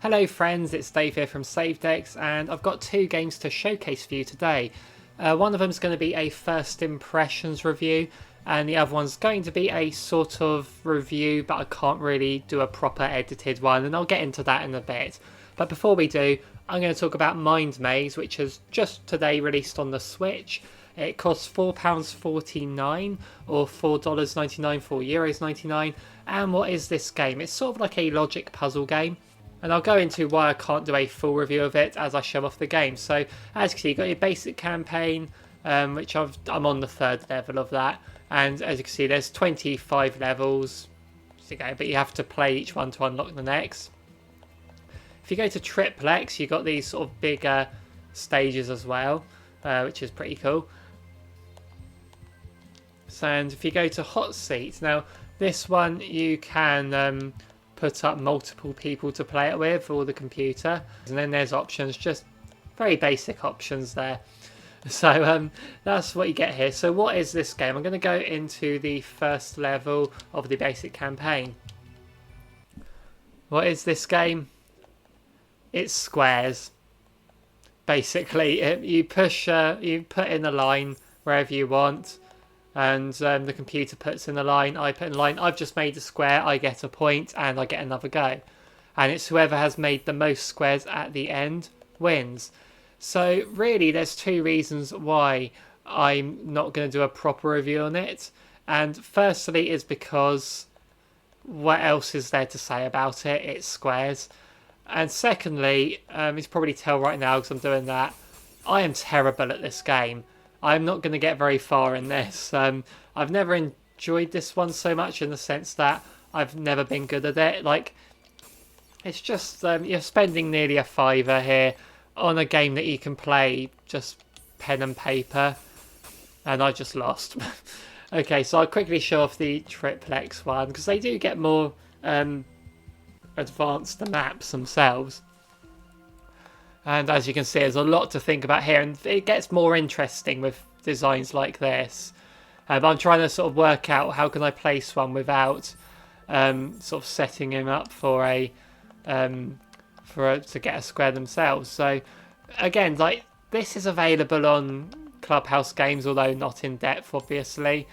Hello friends, it's Dave here from SaveDex, and I've got two games to showcase for you today. One of them is going to be a first impressions review, and the other one's going to be a sort of review, but I can't really do a proper edited one, and I'll get into that in a bit. But before we do, I'm going to talk about Mind Maze, which has just today released on the Switch. It costs £4.49 or $4.99, €4.99. And what is this game? It's sort of like a logic puzzle game. And I'll go into why I can't do a full review of it as I show off the game. So as you can see, you've got your basic campaign, which I'm on the third level of that. And as you can see, there's 25 levels to go, but you have to play each one to unlock the next. If you go to Triplex, you've got these sort of bigger stages as well, which is pretty cool. So, and if you go to Hot Seat, now this one you can put up multiple people to play it with, or the computer, and then there's options, just very basic options there. So that's what you get here. So what is this game? I'm going to go into the first level of the basic campaign. What is this game? It's squares. Basically, you push, you put in a line wherever you want, and the computer puts in a line, I put in a line, I've just made a square, I get a point, and I get another go. And it's whoever has made the most squares at the end wins. So really, there's two reasons why I'm not going to do a proper review on it. And firstly is because what else is there to say about it? It's squares. And secondly, you can probably tell right now because I'm doing that, I am terrible at this game. I'm not going to get very far in this. I've never enjoyed this one so much in the sense that I've never been good at it. Like, it's just, you're spending nearly a fiver here on a game that you can play just pen and paper. And I just lost. Okay, so I'll quickly show off the Triplex one because they do get more advanced the maps themselves. And as you can see, there's a lot to think about here, and it gets more interesting with designs like this. I'm trying to sort of work out how can I place one without sort of setting him up for to get a square themselves. So again, like, this is available on Clubhouse Games, although not in depth, obviously.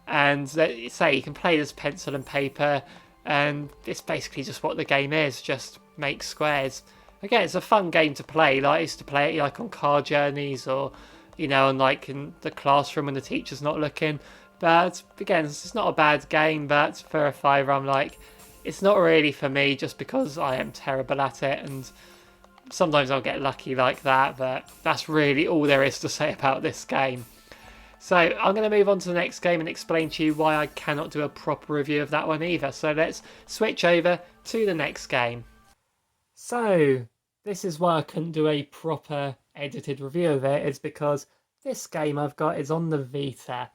And say you can play this pencil and paper, and it's basically just what the game is, just make squares. Again, it's a fun game to play. Like, I used to play it like on car journeys, or on like in the classroom when the teacher's not looking. But again, it's not a bad game. But for a fiver, I'm like, it's not really for me, just because I am terrible at it, and sometimes I'll get lucky like that. But that's really all there is to say about this game. So I'm going to move on to the next game and explain to you why I cannot do a proper review of that one either. So let's switch over to the next game. So this is why I couldn't do a proper edited review of it, is because this game I've got is on the Vita,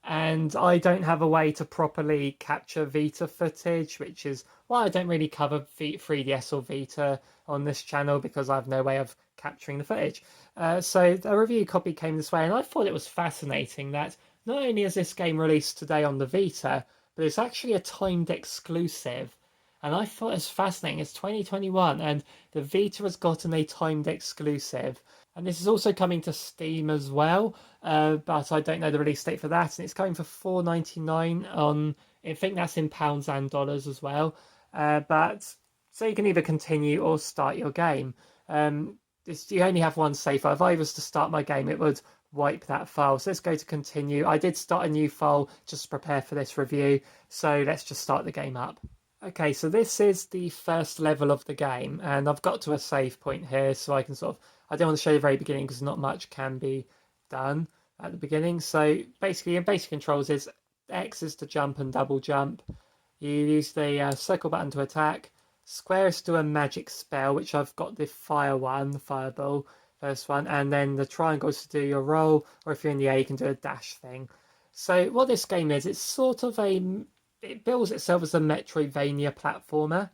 and I don't have a way to properly capture Vita footage, which is why I don't really cover 3DS or Vita on this channel, because I have no way of capturing the footage. So the review copy came this way, and I thought it was fascinating that not only is this game released today on the Vita, but it's actually a timed exclusive. And I thought it was fascinating. It's 2021 and the Vita has gotten a timed exclusive. And this is also coming to Steam as well, but I don't know the release date for that. And it's going for $4.99 on, I think that's in pounds and dollars as well. But so you can either continue or start your game. You only have one save file. If I was to start my game, it would wipe that file. So let's go to continue. I did start a new file just to prepare for this review. So let's just start the game up. Okay, so this is the first level of the game, and I've got to a save point here, so I can I don't want to show you the very beginning because not much can be done at the beginning. So basically, your basic controls is X is to jump and double jump. You use the circle button to attack. Square is to do a magic spell, which I've got the fire one, the fireball, first one, and then the triangle is to do your roll, or if you're in the air, you can do a dash thing. So what this game is, it's sort of it bills itself as a metroidvania platformer,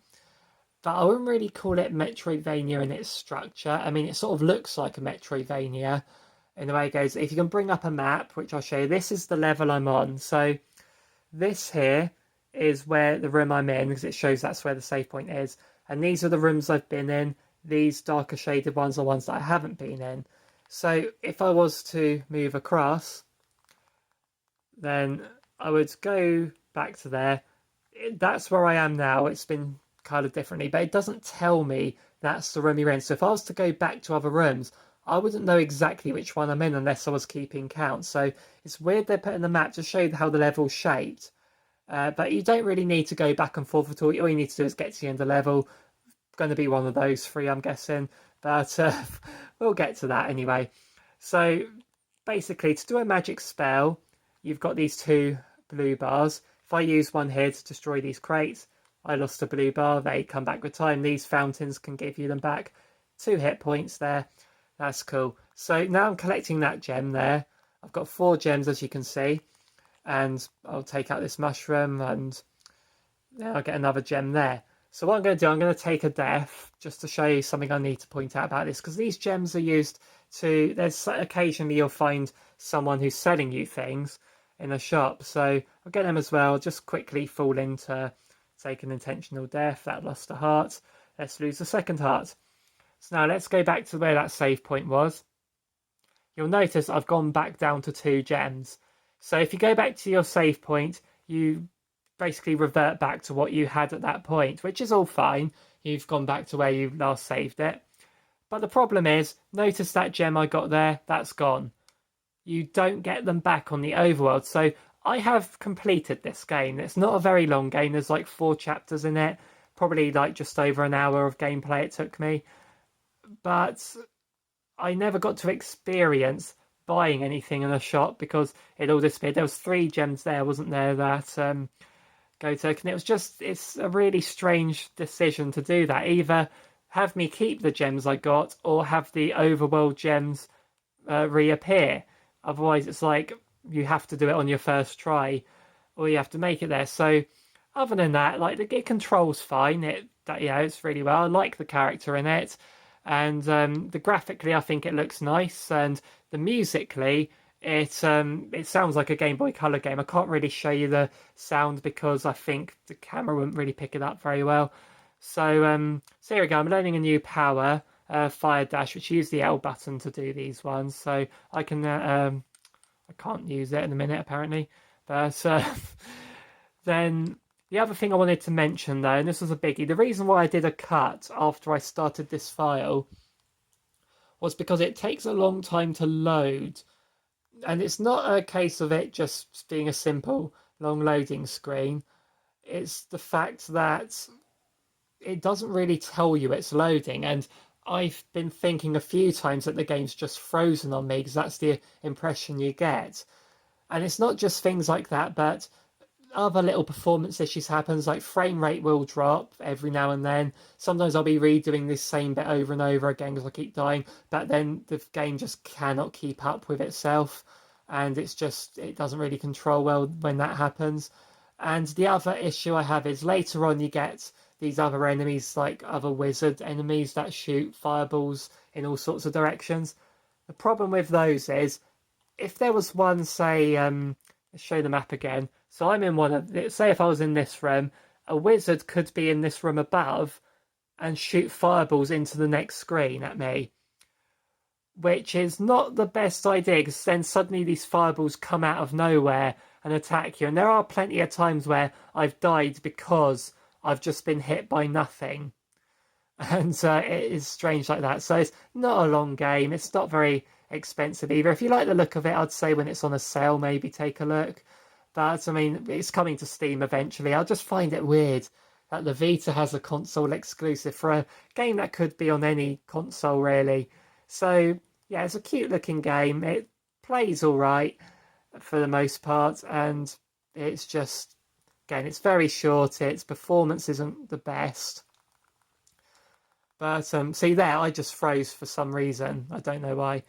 but I wouldn't really call it metroidvania in its structure. I mean, it sort of looks like a metroidvania in the way it goes. If you can bring up a map, which I'll show you, this is the level I'm on. So this here is where the room I'm in, because it shows that's where the save point is. And these are the rooms I've been in. These darker shaded ones are ones that I haven't been in. So if I was to move across, then I would go back to there. That's where I am now. It's been kind of differently, but it doesn't tell me that's the room you're in. So if I was to go back to other rooms, I wouldn't know exactly which one I'm in unless I was keeping count. So it's weird they put in the map to show how the level's shaped. But you don't really need to go back and forth at all. All you need to do is get to the end of the level. Going to be one of those three, I'm guessing. But we'll get to that anyway. So basically, to do a magic spell, you've got these two blue bars. If I use one here to destroy these crates, I lost a blue bar. They come back with time. These fountains can give you them back. 2 hit points there. That's cool. So now I'm collecting that gem there. I've got 4 gems, as you can see. And I'll take out this mushroom and then I'll get another gem there. So what I'm going to do, I'm going to take a death just to show you something I need to point out about this, because these gems are used to, there's occasionally you'll find someone who's selling you things in a shop. So I'll get them as well. Just quickly fall into take an intentional death. That lost a heart. Let's lose the second heart. So now let's go back to where that save point was. You'll notice I've gone back down to 2 gems. So if you go back to your save point, you basically revert back to what you had at that point, which is all fine. You've gone back to where you last saved it. But the problem is, notice that gem I got there, that's gone. You don't get them back on the overworld. So I have completed this game. It's not a very long game. There's like 4 chapters in it. Probably like just over an hour of gameplay it took me. But I never got to experience buying anything in a shop because it all disappeared. There was 3 gems there, wasn't there, that go token. It's a really strange decision to do that. Either have me keep the gems I got or have the overworld gems reappear. Otherwise, it's like you have to do it on your first try or you have to make it there. So other than that, like it controls fine. It's really well. I like the character in it. And the graphically, I think it looks nice. And the musically, it sounds like a Game Boy Color game. I can't really show you the sound because I think the camera wouldn't really pick it up very well. So here we go. I'm learning a new power, Fire Dash, which you use the L button to do these ones. So I can I can't use it in a minute apparently. But then the other thing I wanted to mention though, and this was a biggie, the reason why I did a cut after I started this file was because it takes a long time to load. And it's not a case of it just being a simple long loading screen. It's the fact that it doesn't really tell you it's loading. And I've been thinking a few times that the game's just frozen on me because that's the impression you get. And it's not just things like that, but other little performance issues happens, like frame rate will drop every now and then. Sometimes I'll be redoing this same bit over and over again because I keep dying, but then the game just cannot keep up with itself, and it doesn't really control well when that happens. And the other issue I have is later on you get these other enemies, like other wizard enemies that shoot fireballs in all sorts of directions. The problem with those is if there was one, say, let's show the map again. So I'm in one of, say if I was in this room, a wizard could be in this room above and shoot fireballs into the next screen at me, which is not the best idea because then suddenly these fireballs come out of nowhere and attack you. And there are plenty of times where I've died because I've just been hit by nothing. And it is strange like that. So it's not a long game. It's not very expensive either. If you like the look of it, I'd say when it's on a sale, maybe take a look. But I mean, it's coming to Steam eventually. I just find it weird that the Vita has a console exclusive for a game that could be on any console, really. So yeah, it's a cute looking game. It plays all right for the most part, and it's just, again, it's very short. Its performance isn't the best. But see there, I just froze for some reason. I don't know why.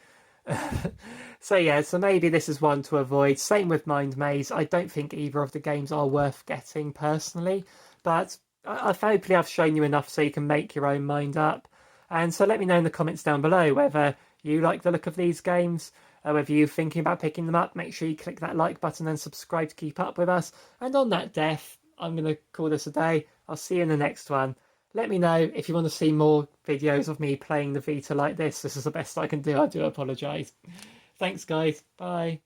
So yeah, so maybe this is one to avoid. Same with Mind Maze. I don't think either of the games are worth getting personally, but hopefully I've shown you enough so you can make your own mind up. And so let me know in the comments down below whether you like the look of these games, whether you're thinking about picking them up. Make sure you click that like button and subscribe to keep up with us. And on that death, I'm going to call this a day. I'll see you in the next one. Let me know if you want to see more videos of me playing the Vita like this. This is the best I can do. I do apologise. Thanks, guys. Bye.